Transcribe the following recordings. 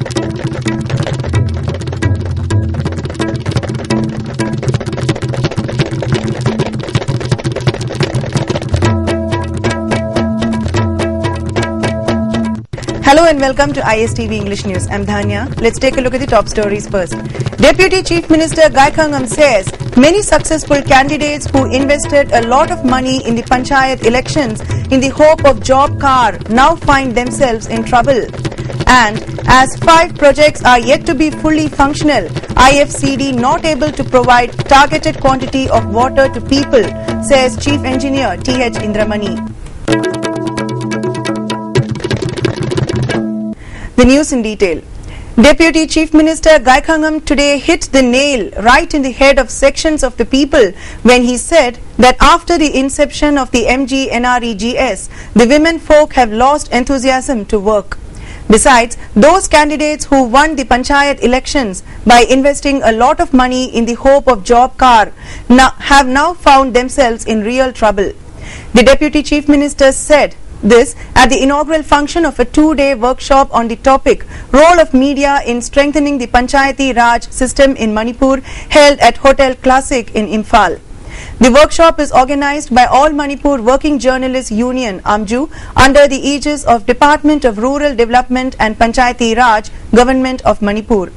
Hello and welcome to ISTV English News. I'm Dhanya. Let's take a look at the top stories first. Deputy Chief Minister Gaikhangam says many successful candidates who invested a lot of money in the Panchayat elections in the hope of job car now find themselves in trouble. And as 5 projects are yet to be fully functional, IFCD not able to provide targeted quantity of water to people, says Chief Engineer T.H. Indramani. The news in detail. Deputy Chief Minister Gaikhangam today hit the nail right in the head of sections of the people when he said that after the inception of the MGNREGS, the women folk have lost enthusiasm to work. Besides, those candidates who won the Panchayat elections by investing a lot of money in the hope of job car have now found themselves in real trouble. The Deputy Chief Minister said this at the inaugural function of a 2-day workshop on the topic Role of Media in Strengthening the Panchayati Raj System in Manipur held at Hotel Classic in Imphal. The workshop is organized by All Manipur Working Journalists Union AMJU under the aegis of Department of Rural Development and Panchayati Raj, Government of Manipur.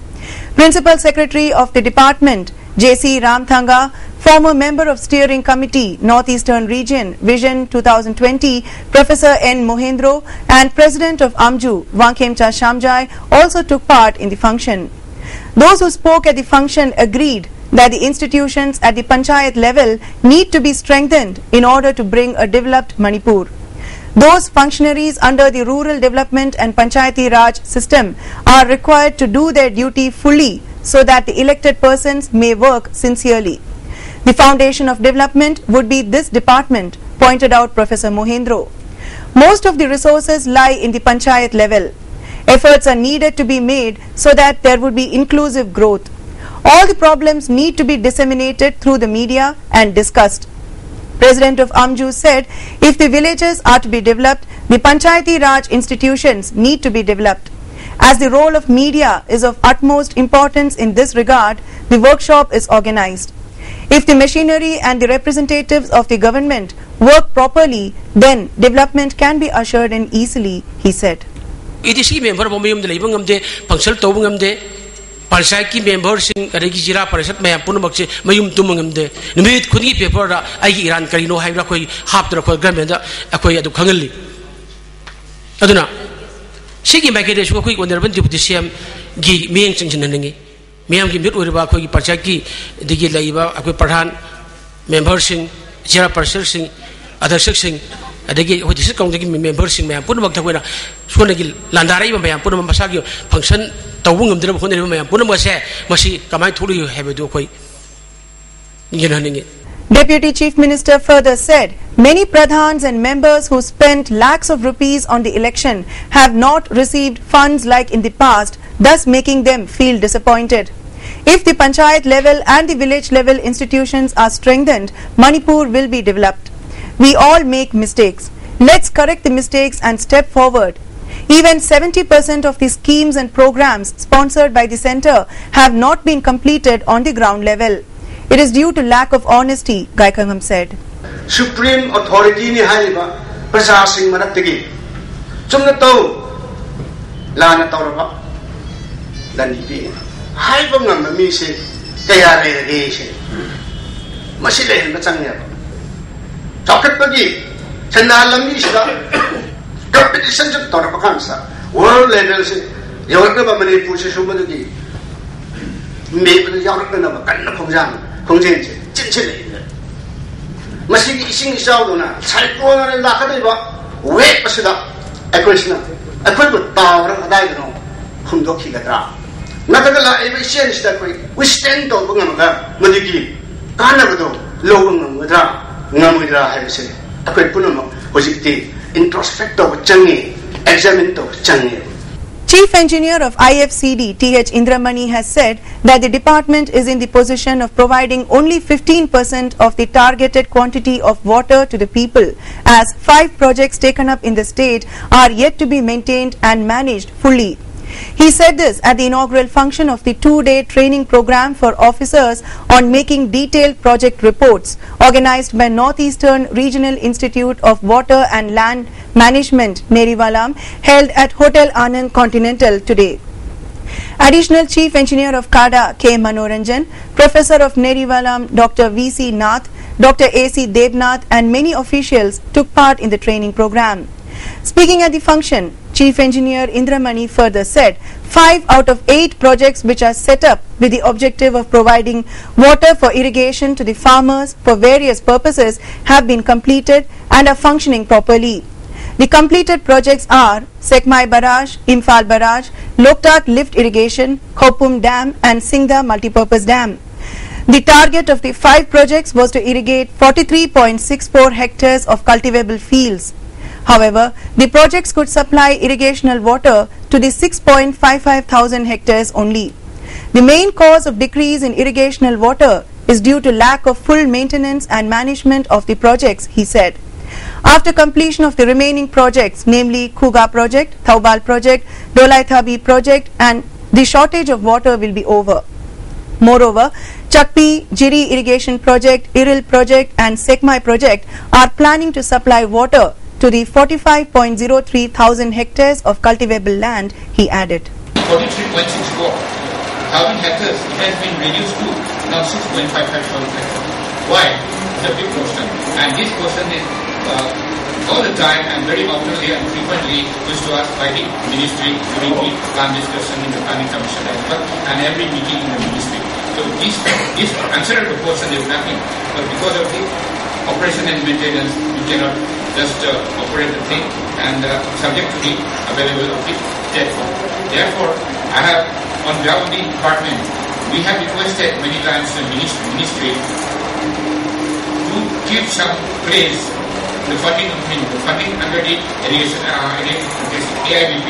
Principal Secretary of the department J.C. Ramthanga, former member of Steering Committee, Northeastern Region, Vision 2020, Professor N. Mohendro, and President of AMJU, Wankhemcha Shamjai, also took part in the function. Those who spoke at the function agreed that the institutions at the Panchayat level need to be strengthened in order to bring a developed Manipur. Those functionaries under the Rural Development and Panchayati Raj system are required to do their duty fully so that the elected persons may work sincerely. The foundation of development would be this department, pointed out Professor Mohendro. Most of the resources lie in the Panchayat level. Efforts are needed to be made so that there would be inclusive growth. All the problems need to be disseminated through the media and discussed. President of AMJU said if the villages are to be developed, the Panchayati Raj institutions need to be developed. As the role of media is of utmost importance in this regard, the workshop is organized. If the machinery and the representatives of the government work properly, then development can be ushered in easily, he said. Panchayat ki members sing adagi jira parasat mayam punmak che mayum tumangamde nimit khuni paper da ai Iran karino haibra khoi haptra khoi government da akhoi adu khangali aduna sigi magede su khoi honorable deputy CM gi miyeng chingchinangi miyam gi mit oriba khoi panchayat ki digi laiba akhoi pradhan members sing jira parasat sing adharshak sing adagi hoi district council ki members sing mayam punmak thakoina sonagi landarai ba mayam punmak masagi function Deputy Chief Minister further said, many pradhans and members who spent lakhs of rupees on the election have not received funds like in the past, thus making them feel disappointed. If the Panchayat level and the village level institutions are strengthened, Manipur will be developed. We all make mistakes. Let's correct the mistakes and step forward. Even 70% of the schemes and programs sponsored by the centre have not been completed on the ground level. It is due to lack of honesty, Gaikhangam said. Supreme authority ni haiba praja sing manatigi chumna to lana tawra lani bi haiba ngam mi se kaya re se masile na changya chakat pagi chandalam ni sida competition just thought of cancer. World level, you are never many pushes over the game. Maybe the Yarkan of a kind of Kongjang, Chinchilla. Machine sing Saudona, Cyclone and Lakadeva, wait, Pasida, a question, a quick power of a diagonal, Hundoki Gatra. Nakala, every sense that we stand over Bunga, Madiki, Kanavado, Logan, Mudra, Namudra, I say, a quick punamo, was it introspective change, examinative change. Chief Engineer of IFCD T.H. Indramani has said that the department is in the position of providing only 15% of the targeted quantity of water to the people, as 5 projects taken up in the state are yet to be maintained and managed fully. He said this at the inaugural function of the 2-day training program for officers on making detailed project reports organized by Northeastern Regional Institute of Water and Land Management, Nerivalam, held at Hotel Anand Continental today. Additional Chief Engineer of CADA, K. Manoranjan, Professor of Nerivalam, Dr. V.C. Nath, Dr. A.C. Devnath and many officials took part in the training program. Speaking at the function, Chief Engineer Indramani further said 5 out of 8 projects which are set up with the objective of providing water for irrigation to the farmers for various purposes have been completed and are functioning properly. The completed projects are Sekmai Barrage, Imphal Barrage, Loktak Lift Irrigation, Khopum Dam and Singda Multipurpose Dam. The target of the 5 projects was to irrigate 43.64 hectares of cultivable fields. However, the projects could supply irrigational water to the 6.55 thousand hectares only. The main cause of decrease in irrigational water is due to lack of full maintenance and management of the projects, he said. After completion of the remaining projects, namely Khuga project, Thaubal project, Dolai Thabi project and the shortage of water will be over. Moreover, Chakpi, Jiri irrigation project, Iril project and Sekmai project are planning to supply water to the 45.03 thousand hectares of cultivable land, he added. 43.64 thousand hectares has been reduced to now 6.55 thousand hectares. Why? It's a big portion. And this portion is all the time and very oftenly and frequently used to us by the ministry during the plan discussion in the planning commission as well and every meeting in the ministry. So this answerable portion is nothing, but because of the operation and maintenance, we cannot just operate the thing and subject to the available of the debt. Therefore, I have, on behalf of the department, we have requested many times to the ministry to give some place the funding under the irrigation AIBP.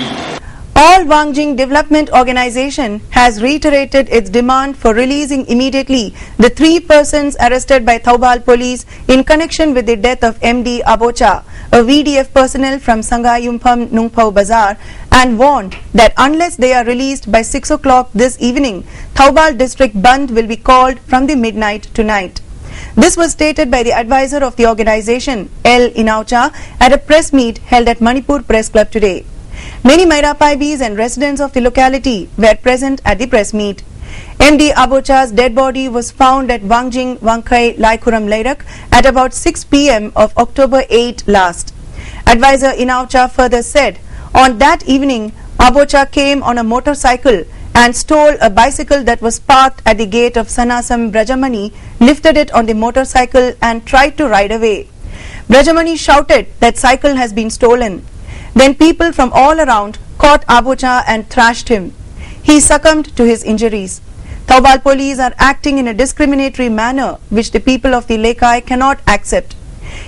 All Wangjing Development Organization has reiterated its demand for releasing immediately the 3 persons arrested by Thaubal police in connection with the death of MD Abocha, a VDF personnel from Sangayumpham Nungpau Bazar, and warned that unless they are released by 6 o'clock this evening, Thaubal district Bandh will be called from the midnight to night. This was stated by the advisor of the organization, L. Inaucha, at a press meet held at Manipur Press Club today. Many Mairapaibis and residents of the locality were present at the press meet. MD Abocha's dead body was found at Wangjing Wangkai Laikuram Lairak at about 6 p.m. of October 8 last. Advisor Inaucha further said, on that evening, Abocha came on a motorcycle and stole a bicycle that was parked at the gate of Sanasam Brajamani, lifted it on the motorcycle and tried to ride away. Brajamani shouted that cycle has been stolen. Then people from all around caught Abocha and thrashed him. He succumbed to his injuries. Thaubal police are acting in a discriminatory manner which the people of the Lekai cannot accept.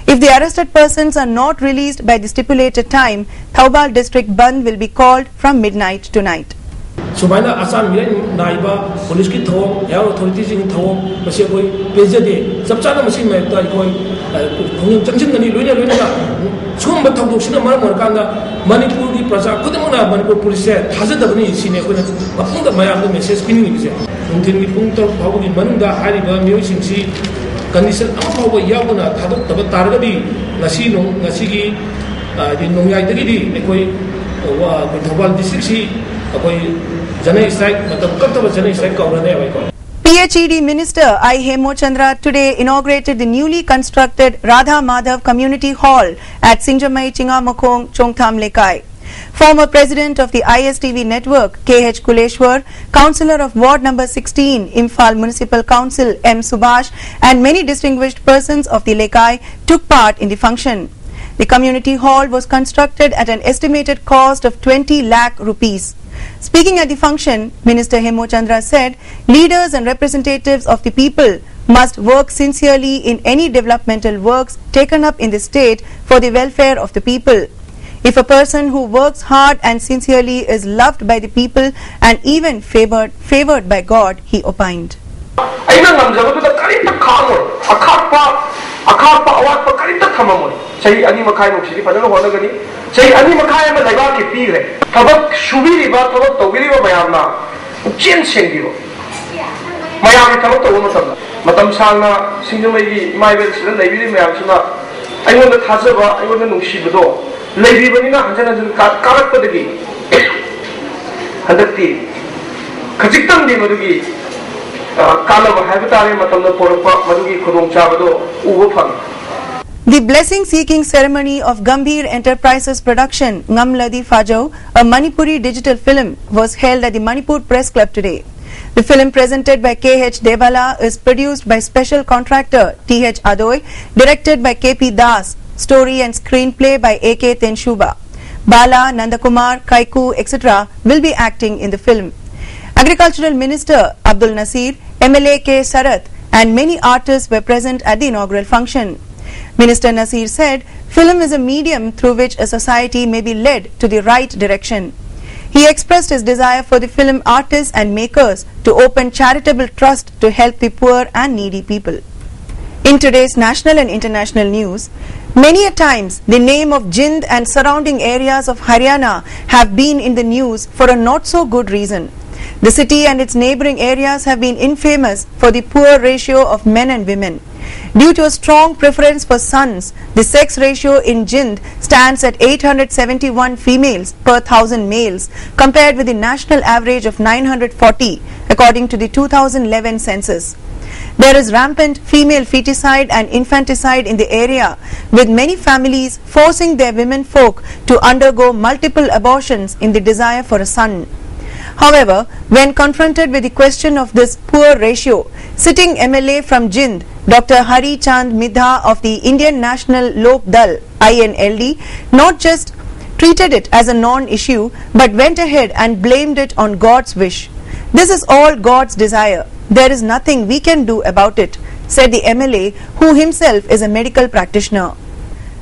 If the arrested persons are not released by the stipulated time, Thaubal district Bandh will be called from midnight to night. Subaina Assam Milan Naiba, police ki thawam, air authorities in thawam, masi koi pejade, sabchana masi mai ta koi junction gani luina sum ba thawdok sina mar kanda Manipur ki praja kudamuna Manipur police thajadabani sine koi mapung da mayam da message pinin ni bise untin ki pung tor phabu ki manunda hariba mioi singsi condition ama phabu yabuna thadok taba targadi ngasi gi di nongyai dagi di koi wa Thaubal district si PHED Minister I. Hemochandra today inaugurated the newly constructed Radha Madhav Community Hall at Singjamai Chingamokong, Chongtham Lekai. Former President of the ISTV Network, K.H. Kuleshwar, Councillor of Ward No. 16, Imphal Municipal Council, M. Subhash, and many distinguished persons of the Lekai took part in the function. The community hall was constructed at an estimated cost of 20 lakh rupees. Speaking at the function, Minister Hemochandra said, leaders and representatives of the people must work sincerely in any developmental works taken up in the state for the welfare of the people. If a person who works hard and sincerely is loved by the people and even favored by God, he opined. Sahi ani makai no siri pada lo hola gani Say ani makhaya ma laiba ki pire thabak subiri ba thabak tawiri ba mayamna chen sengibo mayam thabak tawu matam sangna singjumai gi maibel sida laibiri mayam sina ayon thajaba ayon nungsibado laibi bani na hanjana jun karak padagi hadakti khajiktam di madugi kalaba habitare matam na porpa madugi khudong chabado ubo phang. The blessing-seeking ceremony of Gambhir Enterprises production Ngamladi Fajau, a Manipuri digital film, was held at the Manipur Press Club today. The film presented by K.H. Devala is produced by special contractor T.H. Adoy, directed by K.P. Das, story and screenplay by A.K. Tenshuba. Bala, Nandakumar, Kaiku, etc. will be acting in the film. Agricultural Minister Abdul Nasir, MLA K. Sarath and many artists were present at the inaugural function. Minister Nasir said, film is a medium through which a society may be led to the right direction. He expressed his desire for the film artists and makers to open charitable trust to help the poor and needy people. In today's national and international news, many a times the name of Jind and surrounding areas of Haryana have been in the news for a not so good reason. The city and its neighboring areas have been infamous for the poor ratio of men and women. Due to a strong preference for sons, the sex ratio in Jind stands at 871 females per 1,000 males compared with the national average of 940 according to the 2011 census. There is rampant female feticide and infanticide in the area, with many families forcing their women folk to undergo multiple abortions in the desire for a son. However, when confronted with the question of this poor ratio, sitting MLA from Jind, Dr. Hari Chand Midha of the Indian National Lok Dal (INLD) not just treated it as a non-issue but went ahead and blamed it on God's wish. This is all God's desire. There is nothing we can do about it, said the MLA, who himself is a medical practitioner.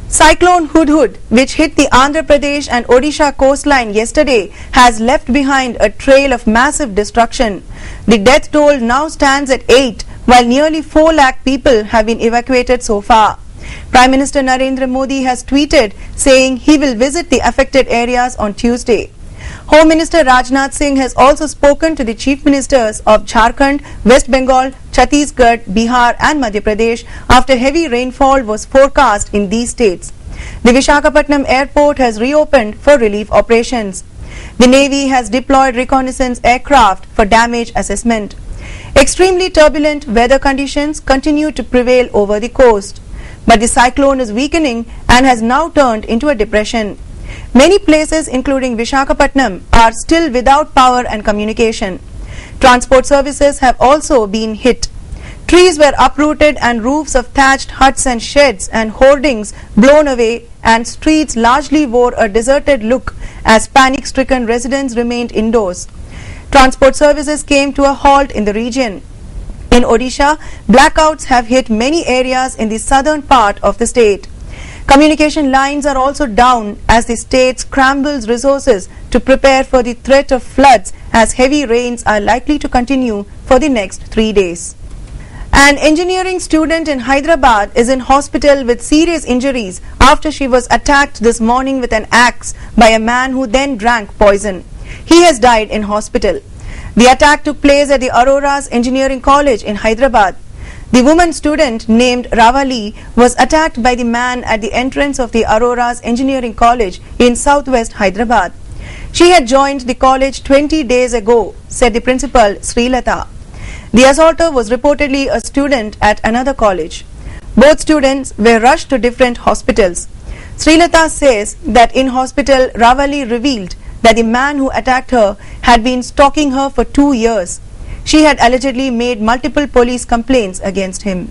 Cyclone Hudhud, which hit the Andhra Pradesh and Odisha coastline yesterday, has left behind a trail of massive destruction. The death toll now stands at 8, while nearly 4 lakh people have been evacuated so far. Prime Minister Narendra Modi has tweeted saying he will visit the affected areas on Tuesday. Home Minister Rajnath Singh has also spoken to the Chief Ministers of Jharkhand, West Bengal, Chhattisgarh, Bihar and Madhya Pradesh after heavy rainfall was forecast in these states. The Visakhapatnam airport has reopened for relief operations. The Navy has deployed reconnaissance aircraft for damage assessment. Extremely turbulent weather conditions continue to prevail over the coast, but the cyclone is weakening and has now turned into a depression. Many places including Visakhapatnam are still without power and communication. Transport services have also been hit. Trees were uprooted and roofs of thatched huts and sheds and hoardings blown away, and streets largely wore a deserted look as panic-stricken residents remained indoors. Transport services came to a halt in the region. In Odisha, blackouts have hit many areas in the southern part of the state. Communication lines are also down as the state scrambles resources to prepare for the threat of floods as heavy rains are likely to continue for the next 3 days. An engineering student in Hyderabad is in hospital with serious injuries after she was attacked this morning with an axe by a man who then drank poison. He has died in hospital. The attack took place at the Aurora's Engineering College in Hyderabad. The woman student named Ravali was attacked by the man at the entrance of the Aurora's Engineering College in southwest Hyderabad. She had joined the college 20 days ago, said the principal Srilata. The assaulter was reportedly a student at another college. Both students were rushed to different hospitals. Srilata says that in hospital, Ravali revealed that the man who attacked her had been stalking her for 2 years. She had allegedly made multiple police complaints against him.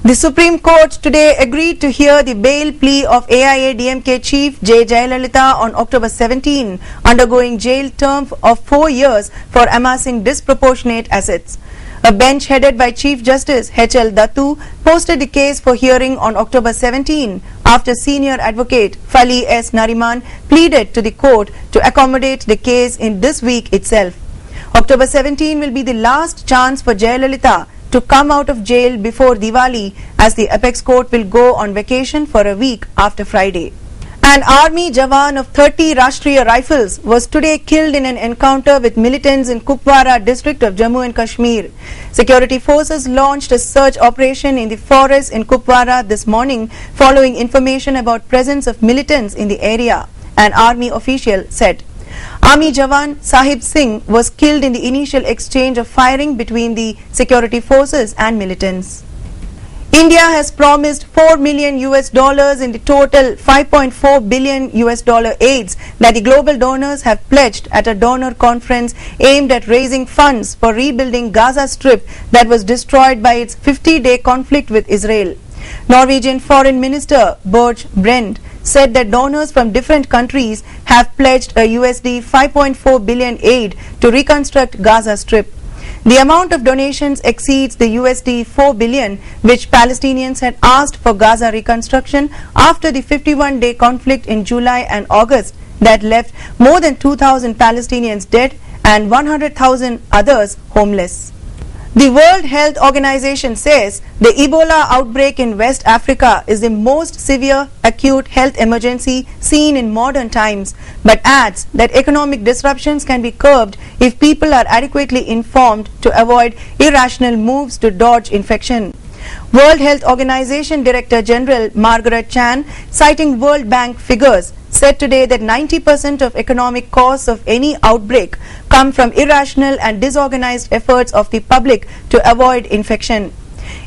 The Supreme Court today agreed to hear the bail plea of AIADMK Chief J. Jayalalitha on October 17, undergoing jail term of 4 years for amassing disproportionate assets. A bench headed by Chief Justice H.L. Dattu posted the case for hearing on October 17 after senior advocate Fali S. Nariman pleaded to the court to accommodate the case in this week itself. October 17 will be the last chance for Jayalalitha to come out of jail before Diwali, as the apex court will go on vacation for a week after Friday. An army jawan of 30 Rashtriya Rifles was today killed in an encounter with militants in Kupwara district of Jammu and Kashmir. Security forces launched a search operation in the forest in Kupwara this morning following information about presence of militants in the area, an army official said. Army jawan Sahib Singh was killed in the initial exchange of firing between the security forces and militants. India has promised $4 million in the total $5.4 billion aids that the global donors have pledged at a donor conference aimed at raising funds for rebuilding Gaza Strip that was destroyed by its 50-day conflict with Israel. Norwegian Foreign Minister Børge Brende said that donors from different countries have pledged a USD 5.4 billion aid to reconstruct Gaza Strip. The amount of donations exceeds the USD 4 billion which Palestinians had asked for Gaza reconstruction after the 51-day conflict in July and August that left more than 2,000 Palestinians dead and 100,000 others homeless. The World Health Organization says the Ebola outbreak in West Africa is the most severe acute health emergency seen in modern times, but adds that economic disruptions can be curbed if people are adequately informed to avoid irrational moves to dodge infection. World Health Organization Director General Margaret Chan, citing World Bank figures, said today that 90% of economic costs of any outbreak come from irrational and disorganized efforts of the public to avoid infection.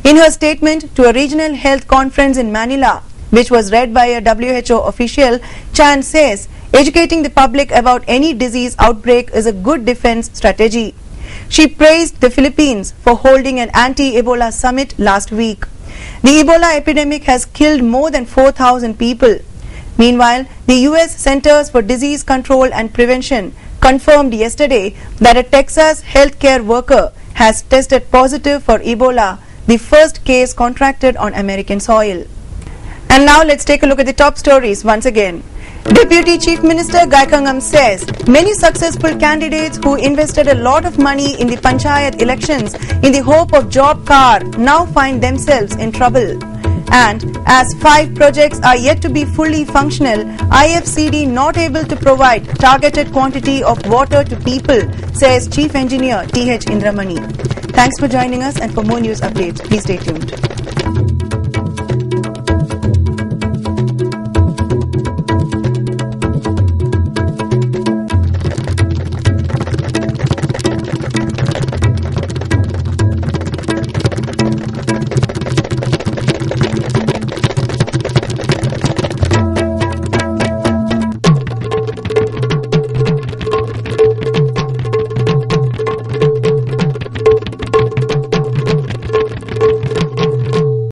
In her statement to a regional health conference in Manila, which was read by a WHO official, Chan says educating the public about any disease outbreak is a good defense strategy. She praised the Philippines for holding an anti-Ebola summit last week. The Ebola epidemic has killed more than 4,000 people. Meanwhile, the US Centers for Disease Control and Prevention confirmed yesterday that a Texas healthcare worker has tested positive for Ebola, the first case contracted on American soil. And now let's take a look at the top stories once again. Deputy Chief Minister Gaikhangam says many successful candidates who invested a lot of money in the Panchayat elections in the hope of job car now find themselves in trouble. And as 5 projects are yet to be fully functional, IFCD not able to provide targeted quantity of water to people, says Chief Engineer T.H. Indramani. Thanks for joining us, and for more news updates, please stay tuned.